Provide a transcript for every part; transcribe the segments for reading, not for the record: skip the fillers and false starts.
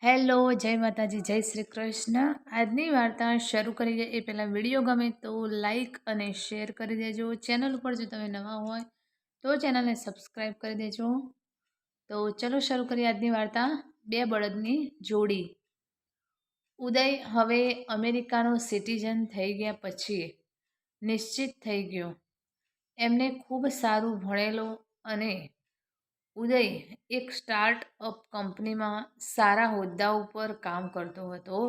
Hello, જય માતાજી, જય શ્રી કૃષ્ણ. આજની વાર્તા શરૂ કરીએ એ પહેલાં વિડીયો ગમે તો લાઈક અને શેર કરી દેજો. ચેનલ ઉપર જો તમે નવા હોય તો ચેનલને સબસ્ક્રાઈબ કરી દેજો. તો ચલો શરૂ કરીએ આજની વાર્તા. બે બળદની જોડી. ઉદય હવે અમેરિકાનો સિટીઝન થઈ ગયા પછી નિશ્ચિત થઈ ગયો. એમને ખૂબ સારું ભણેલો અને ઉદય એક સ્ટાર્ટઅપ કંપનીમાં સારા હોદ્દા ઉપર કામ કરતો હતો.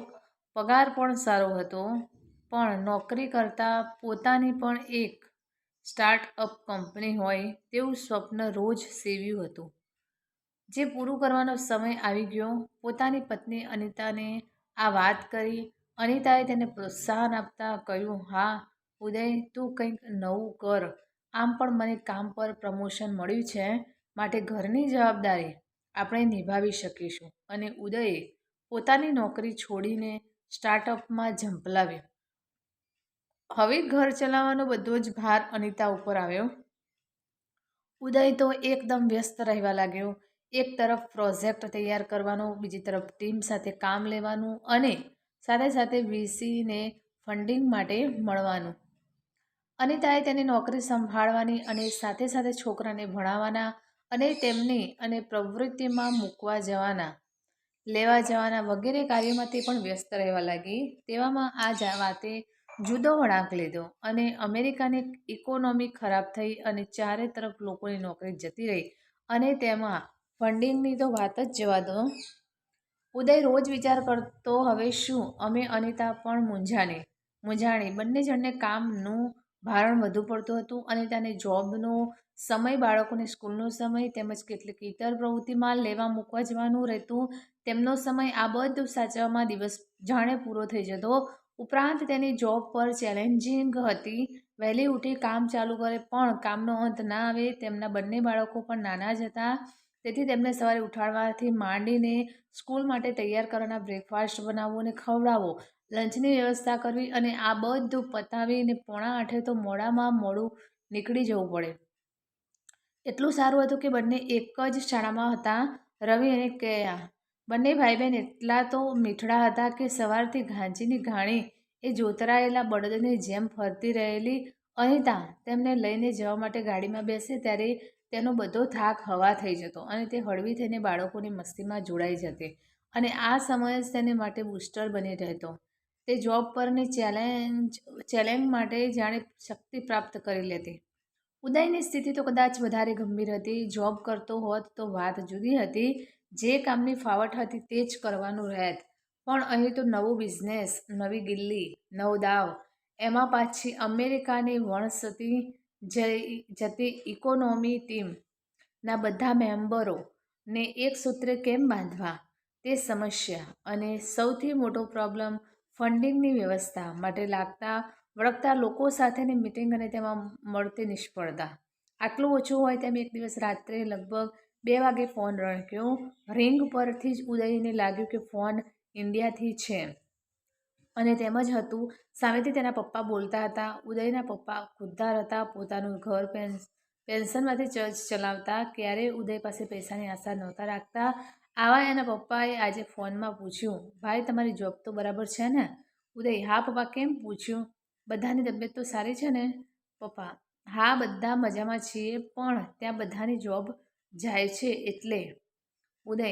પગાર પણ સારો હતો, પણ નોકરી કરતાં પોતાની પણ એક સ્ટાર્ટઅપ કંપની હોય તેવું સ્વપ્ન રોજ સેવ્યું હતું, જે પૂરું કરવાનો સમય આવી ગયો. પોતાની પત્ની અનિતાને આ વાત કરી. અનિતાએ તેને પ્રોત્સાહન આપતા કહ્યું, હા ઉદય, તું કંઈક નવું કર. આમ પણ મને કામ પર પ્રમોશન મળ્યું છે, માટે ઘરની જવાબદારી આપણે નિભાવી શકીશું. અને ઉદયે પોતાની નોકરી છોડીને સ્ટાર્ટઅપમાં ઝંપલાવ્યો. હવે ઘર ચલાવવાનો બધો જ ભાર અનિતા ઉપર આવ્યો. ઉદય તો એકદમ વ્યસ્ત રહેવા લાગ્યો. એક તરફ પ્રોજેક્ટ તૈયાર કરવાનો, બીજી તરફ ટીમ સાથે કામ લેવાનું અને સાથે સાથે વીસીને ફંડિંગ માટે મળવાનું. અનિતાએ તેની નોકરી સંભાળવાની અને સાથે સાથે છોકરાને ભણાવવાના અને તેમની અને પ્રવૃત્તિમાં મૂકવા જવાના, લેવા જવાના વગેરે કાર્યોમાં તે પણ વ્યસ્ત રહેવા લાગી. તેવામાં આ વાતે જુદો વળાંક લીધો અને અમેરિકાની ઇકોનોમી ખરાબ થઈ અને ચારે તરફ લોકોની નોકરી જતી રહી અને તેમાં ફંડિંગની તો વાત જ જવા દો. ઉદય રોજ વિચાર કરતો, હવે શું? અમે અનિતા પણ મૂંઝાણી. બંને જણને કામનું ભારણ વધુ પડતું હતું. અનિતાને જોબનો સમય, બાળકોને સ્કૂલનો સમય તેમજ કેટલીક ઇતર પ્રવૃત્તિમાં લેવા મૂકવા જવાનું રહેતું. તેમનો સમય આ બધું સાચવવામાં દિવસ જાણે પૂરો થઈ જતો. ઉપરાંત તેની જોબ પર ચેલેન્જિંગ હતી. વહેલી ઉઠી કામ ચાલુ કરે પણ કામનો અંત ના આવે. તેમના બંને બાળકો પણ નાના જ હતા, તેથી તેમને સવારે ઉઠાડવાથી માંડીને સ્કૂલ માટે તૈયાર કરવાના, બ્રેકફાસ્ટ બનાવવો અને ખવડાવવો, લંચની વ્યવસ્થા કરવી અને આ બધું પતાવીને 7:45 તો મોડામાં મોડું નીકળી જવું પડે. એટલું સારું હતું કે બંને એક જ શાળામાં હતા. રવિ અને કેયા બંને ભાઈ બહેન એટલા તો મીઠડા હતા કે સવારથી ઘાંચીની ઘાણી એ જોતરાયેલા બળદની જેમ ફરતી રહેલી. અનિતા તેમને લઈને જવા માટે ગાડીમાં બેસે ત્યારે તેનો બધો થાક હવા થઈ જતો અને તે હળવી થઈને બાળકોની મસ્તીમાં જોડાઈ જતી અને આ સમય જ તેને માટે બૂસ્ટર બની રહેતો. તે જોબ પરની ચેલેન્જ માટે જાણે શક્તિ પ્રાપ્ત કરી લેતી. ઉદયની સ્થિતિ તો કદાચ વધારે ગંભીર હતી. જોબ કરતો હોત તો વાત જુદી હતી. જે કામની ફાવટ હતી તે જ કરવાનું રહેત. પણ અહીં તો નવું બિઝનેસ, નવી દિલ્હી, નવ દાવ, એમાં પાછી અમેરિકાની વણસતી જતી ઇકોનોમી. ટીમના બધા મેમ્બરો ને એક સૂત્રે કેમ બાંધવા, તે સમસ્યા. અને સૌથી મોટો પ્રોબ્લેમ ફંડિંગની વ્યવસ્થા માટે લાગતા વળગતા લોકો સાથેની મિટિંગ અને તેમાં મળતી નિષ્ફળતા. આટલું ઓછું હોય તેમ એક દિવસ રાત્રે લગભગ 2 વાગે ફોન રણક્યો. રિંગ પરથી જ ઉદયને લાગ્યું કે ફોન ઇન્ડિયાથી છે અને તેમ જ હતું. સામેથી તેના પપ્પા બોલતા હતા. ઉદયના પપ્પા ખુદ્દાર હતા, પોતાનું ઘર પેન્શનમાંથી ચલાવતા, ક્યારેય ઉદય પાસે પૈસાની આશા નહોતા રાખતા. આવા એના પપ્પાએ આજે ફોનમાં પૂછ્યું, ભાઈ તમારી જોબ તો બરાબર છે ને? ઉદય, હા પપ્પા. કેમ પૂછ્યું? બધાની તબિયત તો સારી છે ને? પપ્પા, હા બધા મજામાં છીએ, પણ ત્યાં બધાની જોબ જાય છે એટલે. ઉદય,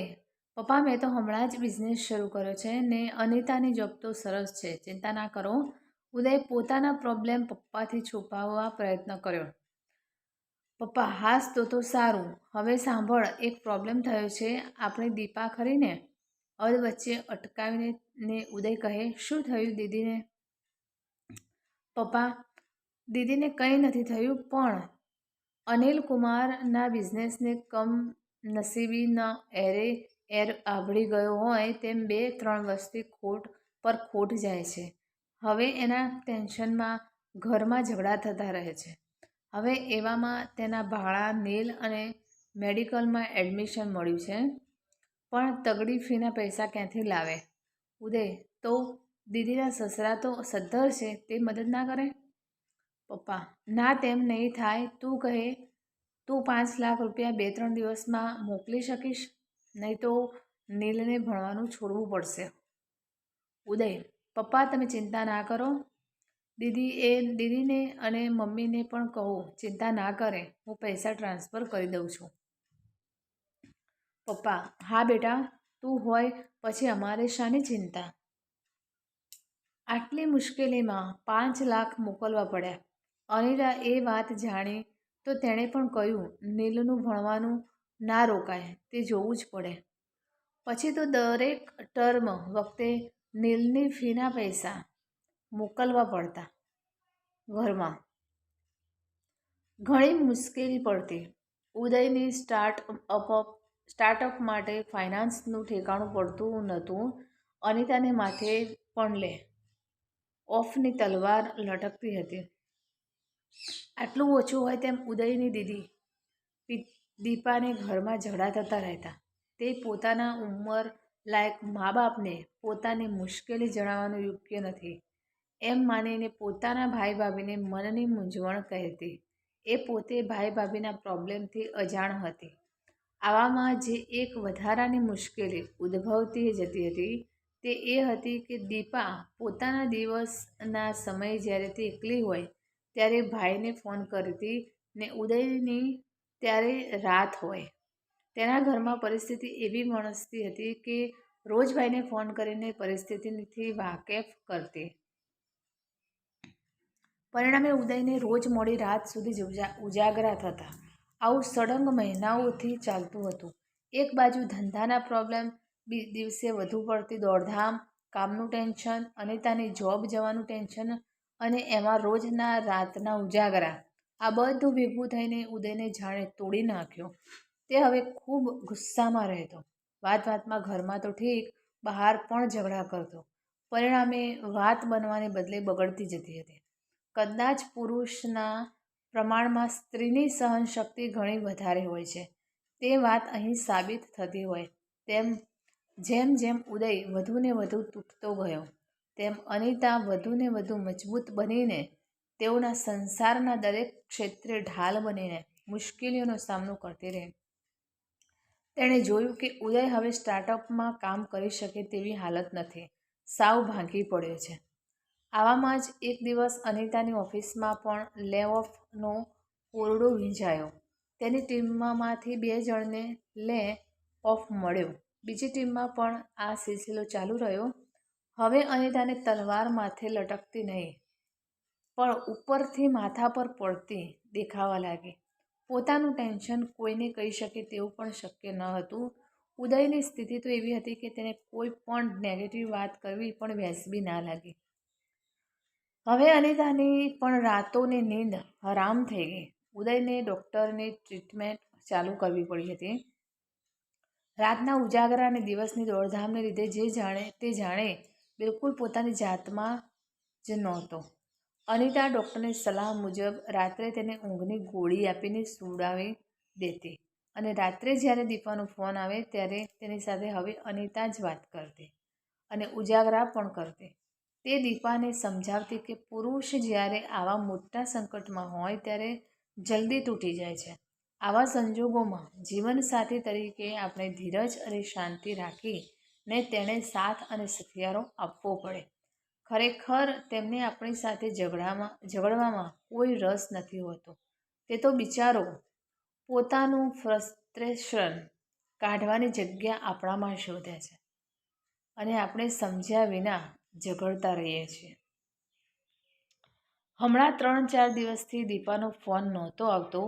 પપ્પા મેં તો હમણાં જ બિઝનેસ શરૂ કર્યો છે ને અનિતાની જોબ તો સરસ છે, ચિંતા ના કરો. ઉદય પોતાના પ્રોબ્લેમ પપ્પાથી છુપાવવા પ્રયત્ન કર્યો. પપ્પા, હાસ તો સારું. હવે સાંભળ, એક પ્રોબ્લેમ થયો છે. આપણી દીપા ખરીને? અધ વચ્ચે અટકાવીને ઉદય કહે, શું થયું દીદીને? પપ્પા, દીદીને કંઈ નથી થયું, પણ અનિલ કુમારના બિઝનેસને કમનસીબી એર આભળી ગયો હોય તેમ 2-3 વર્ષથી ખોટ જાય છે. હવે એના ટેન્શનમાં ઘરમાં ઝઘડા થતા રહે છે. હવે એવામાં તેના ભાણા નીલ અને મેડિકલમાં એડમિશન મળ્યું છે, પણ તગડી ફીના પૈસા ક્યાંથી લાવે? ઉદય, તો દીદીના સસરા તો સદ્ધર છે, તે મદદ ના કરે? પપ્પા, ના તેમ નહીં થાય. તું કહે, તું 5 લાખ રૂપિયા 2-3 દિવસમાં મોકલી શકીશ? નહીં તો નીલને ભણવાનું છોડવું પડશે. ઉદય: પપ્પા તમે ચિંતા ના કરો. દીદીને અને મમ્મીને પણ કહો ચિંતા ના કરે, હું પૈસા ટ્રાન્સફર કરી દઉં છું. પપ્પા: હા બેટા, તું હોય પછી અમારે શાની ચિંતા? આટલી મુશ્કેલીમાં 5 લાખ મોકલવા પડ્યા. અનિતા એ વાત જાણી તો તેણે પણ કહ્યું નીલનું ભણવાનું ના રોકાય, તે જોવું જ પડે. પછી તો દરેક ટર્મ વખતે નીલની ફીના પૈસા મોકલવા પડતા. ઘરમાં ઘણી મુશ્કેલી પડતી. ઉદયની સ્ટાર્ટઅપ માટે ફાઇનાન્સનું ઠેકાણું પડતું નહોતું. અનિતાને માથે પણ લે ઓફની તલવાર લટકતી હતી. આટલું ઓછું હોય તેમ ઉદયની દીદી દીપાને ઘરમાં ઝઘડા થતા રહેતા. તે પોતાના ઉંમર લાયક મા બાપને પોતાની મુશ્કેલી જણાવવાનું યોગ્ય નથી એમ માનીને પોતાના ભાઈ ભાભીને મનની મૂંઝવણ કહેતી. એ પોતે ભાઈ ભાભીના પ્રોબ્લેમથી અજાણ હતી. આવામાં જે એક વધારાની મુશ્કેલી ઉદ્ભવતી જતી હતી તે એ હતી કે દીપા પોતાના દિવસના સમયે જ્યારે તે એકલી હોય ત્યારે ભાઈને ફોન કરતી ને ઉદયની ત્યારે રાત હોય. તેના ઘરમાં પરિસ્થિતિ એવી વણસતી હતી કે રોજ ભાઈને ફોન કરીને પરિસ્થિતિથી વાકેફ કરતી. પરિણામે ઉદયને રોજ મોડી રાત સુધી ઉજાગરા થતા. આવું સળંગ મહિનાઓથી ચાલતું હતું. એક બાજુ ધંધાના પ્રોબ્લેમ, દિવસે વધુ પડતી દોડધામ, કામનું ટેન્શન, અનિતાની જોબ જવાનું ટેન્શન અને એમાં રોજના રાતના ઉજાગરા. આ બધું ભેગું થઈને ઉદયને જાણે તોડી નાખ્યો. તે હવે ખૂબ ગુસ્સામાં રહેતો. વાતમાં ઘરમાં તો ઠીક, બહાર પણ ઝઘડા કરતો. પરિણામે વાત બનવાને બદલે બગડતી જતી હતી. કદાચ પુરુષના પ્રમાણમાં સ્ત્રીની સહનશક્તિ ઘણી વધારે હોય છે તે વાત અહીં સાબિત થતી હોય. જેમ જેમ ઉદય વધુને વધુ તૂટતો ગયો તેમ અનિતા વધુને વધુ મજબૂત બનીને તેઓના સંસારના દરેક ક્ષેત્રે ઢાલ બનીને મુશ્કેલીઓનો સામનો કરતી રહી. તેણે જોયું કે ઉદય હવે સ્ટાર્ટઅપમાં કામ કરી શકે તેવી હાલત નથી. સાવ ભાંગી પડ્યો છે. આવામાં જ એક દિવસ અનિતાની ઓફિસમાં પણ લે ઓફનો ઓરડો વીંજાયો. તેની ટીમમાંથી 2 જણને લે ઓફ મળ્યો. બીજી ટીમમાં પણ આ સિલસિલો ચાલુ રહ્યો. હવે અનિતાને તલવાર માથે લટકતી નહીં પણ ઉપરથી માથા પર પડતી દેખાવા લાગી. પોતાનું ટેન્શન કોઈને કહી શકે તેવું પણ શક્ય ન હતું. ઉદયની સ્થિતિ તો એવી હતી કે તેને કોઈ પણ નેગેટિવ વાત કરવી પણ વ્યાજબી ના લાગી. હવે અનિતાની પણ રાતોની નીંદ હરામ થઈ ગઈ. ઉદયને ડૉક્ટરની ટ્રીટમેન્ટ ચાલુ કરવી પડી હતી. રાતના ઉજાગરા અને દિવસની દોડધામને લીધે તે જાણે બિલકુલ પોતાની જાતમાં જ નહોતો. અનિતા ડૉક્ટરની સલાહ મુજબ રાત્રે તેને ઊંઘની ગોળી આપીને સૂડાવી દેતી અને રાત્રે જ્યારે દીપાનો ફોન આવે ત્યારે તેની સાથે હવે અનિતા જ વાત કરતી અને ઉજાગરા પણ કરતી. તે દીપાને સમજાવતી કે પુરુષ જ્યારે આવા મોટા સંકટમાં હોય ત્યારે જલ્દી તૂટી જાય છે. આવા સંજોગોમાં જીવનસાથી તરીકે આપણે ધીરજ અને શાંતિ રાખીને તેને સાથ અને સથિયારો આપવો પડે. ખરેખર તેમને આપણી સાથે ઝઘડવામાં કોઈ રસ નથી હોતો. તે તો બિચારો પોતાનું ફ્રસ્ટ્રેશન કાઢવાની જગ્યા આપણામાં શોધે છે અને આપણે સમજ્યા વિના ઝઘડતા રહીએ છીએ. હમણાં 3-4 દિવસથી દીપાનો ફોન નહોતો આવતો.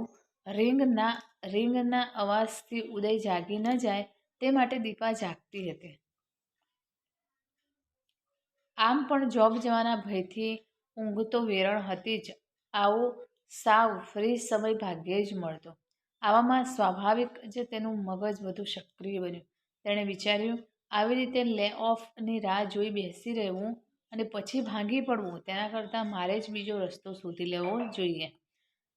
રિંગના અવાજથી ઉદય જાગી ન જાય તે માટે દીપા જાગતી હતી. આમ પણ જોબ જવાના ભયથી ઊંઘ તો વેરણ હતી જ. આવો સાવ ફ્રી સમય ભાગ્યે જ મળતો. આવામાં સ્વાભાવિક જ તેનું મગજ વધુ સક્રિય બન્યું. તેણે વિચાર્યું, આવી રીતે લે ઓફની રાહ જોઈ બેસી રહેવું અને પછી ભાંગી પડવું તેના કરતાં મારે જ બીજો રસ્તો શોધી લેવો જોઈએ.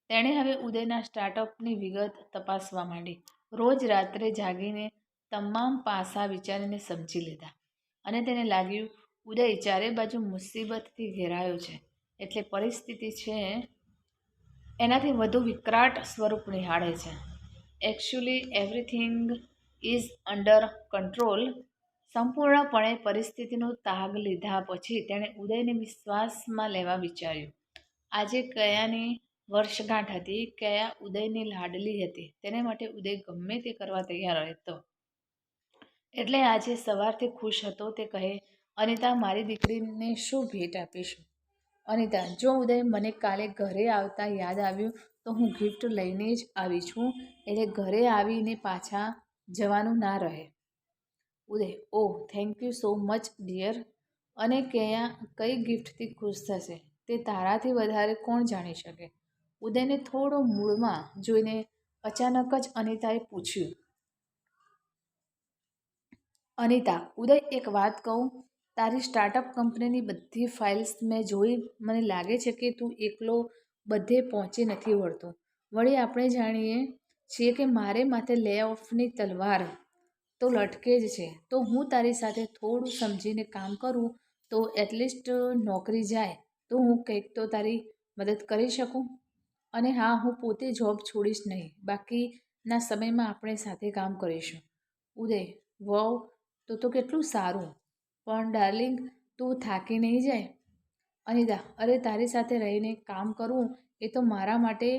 તેણે હવે ઉદયના સ્ટાર્ટઅપની વિગત તપાસવા માંડી. રોજ રાત્રે જાગીને તમામ પાસા વિચારીને સમજી લીધા અને તેને લાગ્યું ઉદય ચારે બાજુ મુસીબતથી ઘેરાયો છે એટલે પરિસ્થિતિ છે એનાથી વધુ વિકરાટ સ્વરૂપ નિહાળે છે. Actually everything is under control. સંપૂર્ણપણે પરિસ્થિતિનો તાગ લીધા પછી તેણે ઉદયને વિશ્વાસમાં લેવા વિચાર્યું. આજે કયાની વર્ષગાંઠ હતી. કયા ઉદયની લાડલી હતી. તેને માટે ઉદય ગમે તે કરવા તૈયાર હતો. એટલે આજે સવારથી ખુશ હતો. તે કહે, અનિતા, મારી દીકરીને શું ભેટ આપીશું? અનિતા, જો ઉદય, મને કાલે ઘરે આવતા યાદ આવ્યું તો હું ગિફ્ટ લઈને જ આવી છું. એટલે ઘરે આવીને પાછા જવાનું ના રહે. Uday, oh, thank you so much dear. અને કયા કઈ ગિફ્ટથી ખુશ થશે તે તારાથી વધારે કોણ જાણી શકે? ઉદયને થોડો મૂળમાં જોઈને અચાનક જ અનિતાએ પૂછ્યું. અનિતા, ઉદય, એક વાત કહું? તારી સ્ટાર્ટઅપ કંપનીની બધી ફાઇલ્સ મેં જોઈ. મને લાગે છે કે તું એકલો બધે પહોંચી નથી વળતો. વળી આપણે જાણીએ છીએ કે મારે માથે લે ઓફની તલવાર તો લટકે જ છે. તો હું તારી સાથે થોડું સમજીને કામ કરું તો એટલીસ્ટ નોકરી જાય તો હું કંઈક તો તારી મદદ કરી શકું. અને હા, હું પોતે જોબ છોડીશ નહીં. બાકીના સમયમાં આપણે સાથે કામ કરીશું. ઉદય, વાવ, તો કેટલું સારું. પણ ડાર્લિંગ, તું થાકી નહીં જાય? અનિતા, અરે, તારી સાથે રહીને કામ કરવું એ તો મારા માટે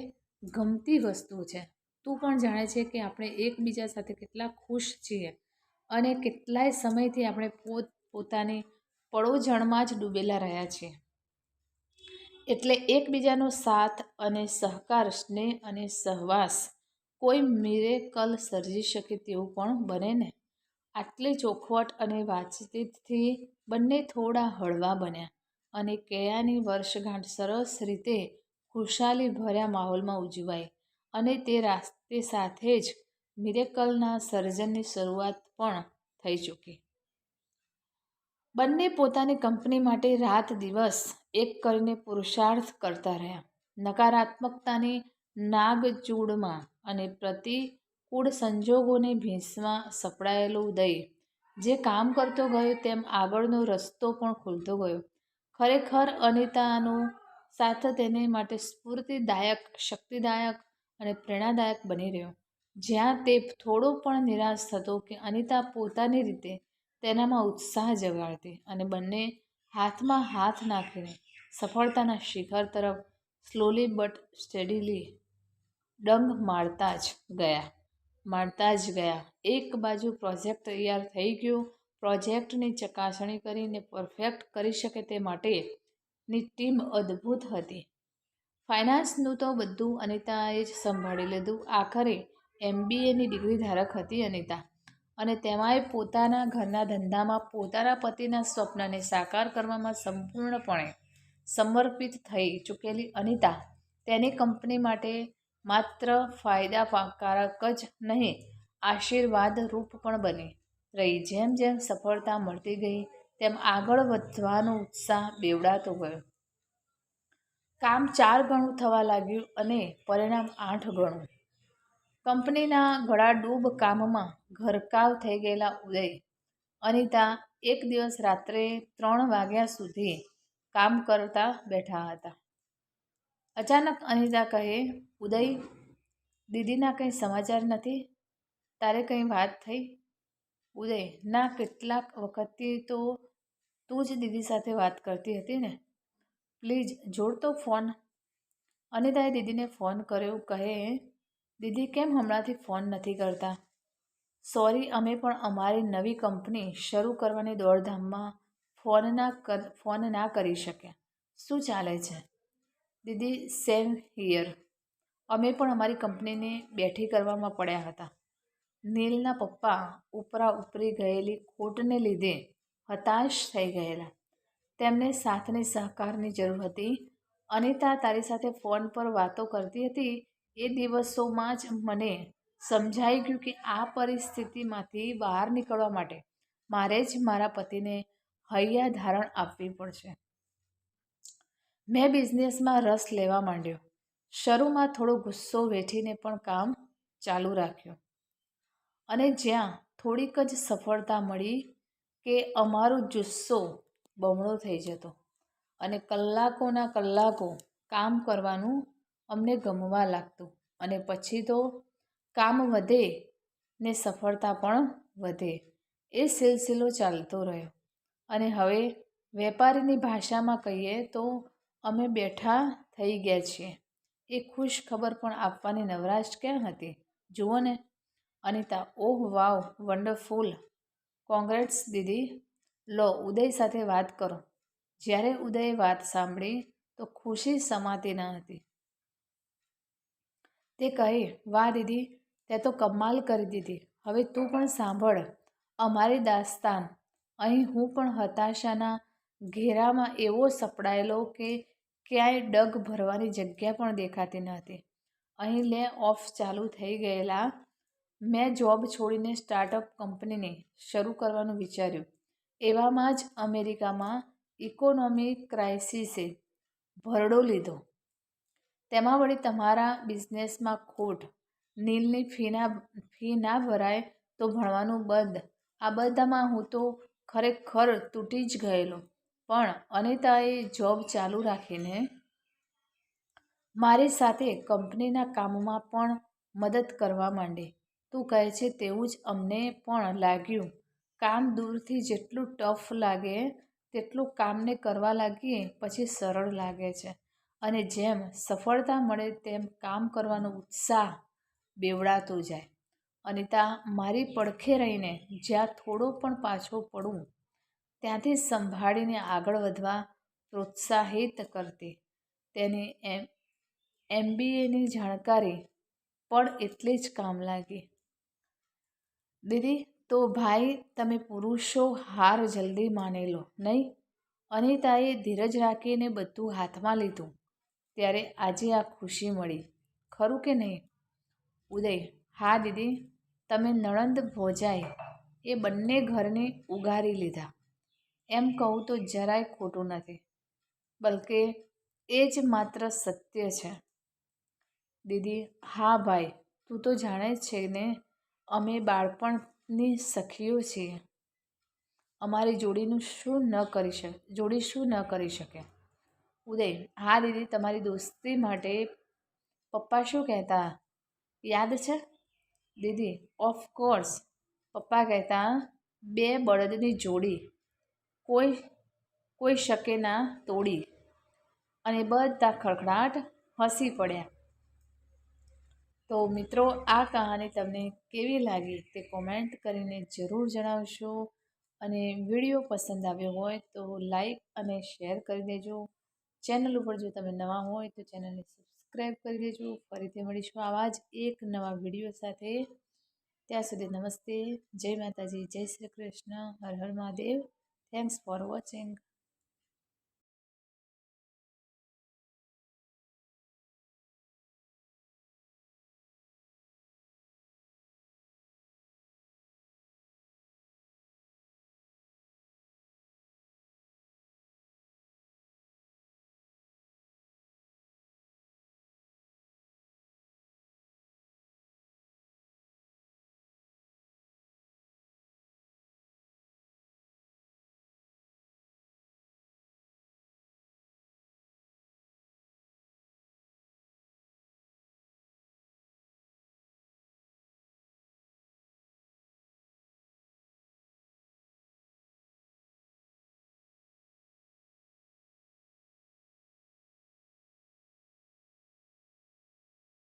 ગમતી વસ્તુ છે. તું પણ જાણે છે કે આપણે એકબીજા સાથે કેટલા ખુશ છીએ અને કેટલાય સમયથી આપણે પોતાની પડોજણમાં જ ડૂબેલા રહ્યા છીએ. એટલે એકબીજાનો સાથ અને સહકાર, સ્નેહ અને સહવાસ કોઈ મિરેકલ સર્જી શકે તેવું પણ બને ને. આટલી ચોખવટ અને વાતચીતથી બંને થોડા હળવા બન્યા અને કયાની વર્ષગાંઠ સરસ રીતે ખુશાલી ભર્યા માહોલમાં ઉજવાઈ. અને તે સાથે જ મિરેકલના સર્જનની શરૂઆત પણ થઈ ચૂકી. બંને પોતાની કંપની માટે રાત દિવસ એક કરીને પુરુષાર્થ કરતા રહ્યા. નકારાત્મકતાની નાગચૂડમાં અને પ્રતિકૂળ સંજોગોને ભીંસમાં સપડાયેલો ઉદય જે કામ કરતો ગયો તેમ આગળનો રસ્તો પણ ખુલતો ગયો. ખરેખર અનિતાનો સાથ તેને માટે સ્ફૂર્તિદાયક, શક્તિદાયક અને પ્રેરણાદાયક બની રહ્યો. જ્યાં તે થોડો પણ નિરાશ થતો કે અનિતા પોતાની રીતે તેનામાં ઉત્સાહ જગાડતી અને બંને હાથમાં હાથ નાખીને સફળતાના શિખર તરફ સ્લોલી બટ સ્ટેડીલી ડંગ મારતા જ ગયા. એક બાજુ પ્રોજેક્ટ તૈયાર થઈ ગયો. પ્રોજેક્ટની ચકાસણી કરીને પરફેક્ટ કરી શકે તે માટેની ટીમ અદ્ભુત હતી. ફાઇનાન્સનું તો બધું અનિતાએ જ સંભાળી લીધું. આખરે MBAની ડિગ્રી ધારક હતી અનિતા. અને તેમાંય પોતાના ઘરના ધંધામાં પોતાના પતિના સ્વપ્નને સાકાર કરવામાં સંપૂર્ણપણે સમર્પિત થઈ ચૂકેલી અનિતા તેની કંપની માટે માત્ર ફાયદાકારક જ નહીં, આશીર્વાદરૂપ પણ બની રહી. જેમ જેમ સફળતા મળતી ગઈ તેમ આગળ વધવાનો ઉત્સાહ બેવડાતો ગયો. કામ 4 ગણું થવા લાગ્યું અને પરિણામ 8 ગણું. કંપનીના ગળાડૂબ કામમાં ગરકાવ થઈ ગયેલા ઉદય અનિતા એક દિવસ રાત્રે 3 વાગ્યા સુધી કામ કરતા બેઠા હતા. અચાનક અનિતા કહે, ઉદય, દીદીના કંઈ સમાચાર નથી? તારે કંઈ વાત થઈ? ઉદય, ના, કેટલાક વખતથી તો તું જ દીદી સાથે વાત કરતી હતી ને. પ્લીઝ જોડ તો ફોન. અનિતાએ દીદીને ફોન કર્યો. કહે, દીદી કેમ હમણાંથી ફોન નથી કરતા? સોરી, અમે પણ અમારી નવી કંપની શરૂ કરવાની દોડધામમાં ફોન ના કરી શક્યા. શું ચાલે છે? દીદી, સેમ હિયર. અમે પણ અમારી કંપનીને બેઠી કરવામાં પડ્યા હતા. નીલના પપ્પા ઉપરા ઉપરી ગયેલી ખોટને લીધે હતાશ થઈ ગયેલા. તેમને સાથની સહકારની જરૂર હતી. અનિતા તારી સાથે ફોન પર વાતો કરતી હતી એ દિવસોમાં જ મને સમજાઈ ગયું કે આ પરિસ્થિતિમાંથી બહાર નીકળવા માટે મારે જ મારા પતિને હૈયાધારણ આપવી પડશે. મેં બિઝનેસમાં રસ લેવા માંડ્યો. શરૂમાં થોડો ગુસ્સો વેઠીને પણ કામ ચાલુ રાખ્યું. અને જ્યાં થોડીક જ સફળતા મળી કે અમારો જુસ્સો બમણો થઈ જતો અને કલાકોના કલાકો કામ કરવાનું અમને ગમવા લાગતું. અને પછી તો કામ વધે ને સફળતા પણ વધે. એ સિલસિલો ચાલતો રહ્યો અને હવે વેપારીની ભાષામાં કહીએ તો અમે બેઠા થઈ ગયા છીએ. એ ખુશ ખબર પણ આપવાની નવરાશ ક્યાં હતી? જુઓ ને. અનિતા: ઓહ વાવ, વન્ડરફુલ, કોંગ્રેટ્સ દીદી. લો, ઉદય સાથે વાત કરો. જ્યારે ઉદયે વાત સાંભળી તો ખુશી સમાતી ન હતી. તે કહે, વાહ દીદી, તે તો કમાલ કરી દીધી. હવે તું પણ સાંભળ અમારી દાસ્તાન. અહીં હું પણ હતાશાના ઘેરામાં એવો સપડાયેલો કે ક્યાંય ડગ ભરવાની જગ્યા પણ દેખાતી ન હતી. અહીં લે ઓફ ચાલુ થઈ ગયેલા. મેં જોબ છોડીને સ્ટાર્ટઅપ કંપનીને શરૂ કરવાનું વિચાર્યું. એવામાં જ અમેરિકામાં ઇકોનોમિક ક્રાઇસિસે ભરડો લીધો. તેમાં વળી તમારા બિઝનેસમાં ખોટ. નીલની ફી ના ભરાય તો ભણવાનું બંધ. આ બધામાં હું તો ખરેખર તૂટી જ ગયેલો. પણ અનિતાએ જોબ ચાલુ રાખીને મારી સાથે કંપનીના કામમાં પણ મદદ કરવા માંડી. તું કહે છે તેવું જ અમને પણ લાગ્યું. કામ દૂરથી જેટલું ટફ લાગે તેટલું કામને કરવા લાગીએ પછી સરળ લાગે છે. અને જેમ સફળતા મળે તેમ કામ કરવાનો ઉત્સાહ બેવડાતો જાય. અનિતા મારી પડખે રહીને જ્યાં થોડો પણ પાછો પડું ત્યાંથી સંભાળીને આગળ વધવા પ્રોત્સાહિત કરતી. તેની MBAની જાણકારી પણ એટલી જ કામ લાગી. દીદી, તો ભાઈ તમે પુરુષો હાર જલ્દી માની લો, નહીં? અનિતાએ ધીરજ રાખીને બધું હાથમાં લીધું. ત્યારે આજે આ ખુશી મળી, ખરું કે નહીં? ઉદય: હા દીદી, તમે નણંદ ભોજાઈ એ બંને ઘરને ઉગારી લીધા. એમ કહું તો જરાય ખોટું નથી, બલકે એ જ માત્ર સત્ય છે. દીદી: હા ભાઈ, તું તો જાણે છે ને અમે બાળપણની સખીઓ છીએ. અમારી જોડી શું ન કરી શકે. ઉદય: હા દીદી, તમારી દોસ્તી માટે પપ્પા શું કહેતા યાદ છે? દીદી: ઓફકોર્સ. પપ્પા કહેતા, બે બળદની જોડી કોઈ શકે ના તોડી. અને બધા ખડખડાટ હસી પડ્યા. તો મિત્રો, આ કહાની તમને કેવી લાગી તે કોમેન્ટ કરીને જરૂર જણાવશો. અને વિડીયો પસંદ આવ્યો હોય તો લાઈક અને શેર કરી દેજો. ચેનલ ઉપર જો તમે નવા હોય તો ચેનલને સબસ્ક્રાઈબ કરી દેજો. ફરીથી મળીશું આવા જ એક નવા વિડીયો સાથે. ત્યાં સુધી નમસ્તે, જય માતાજી, જય Shri Krishna, Har Har Mahadev. Thanks for watching.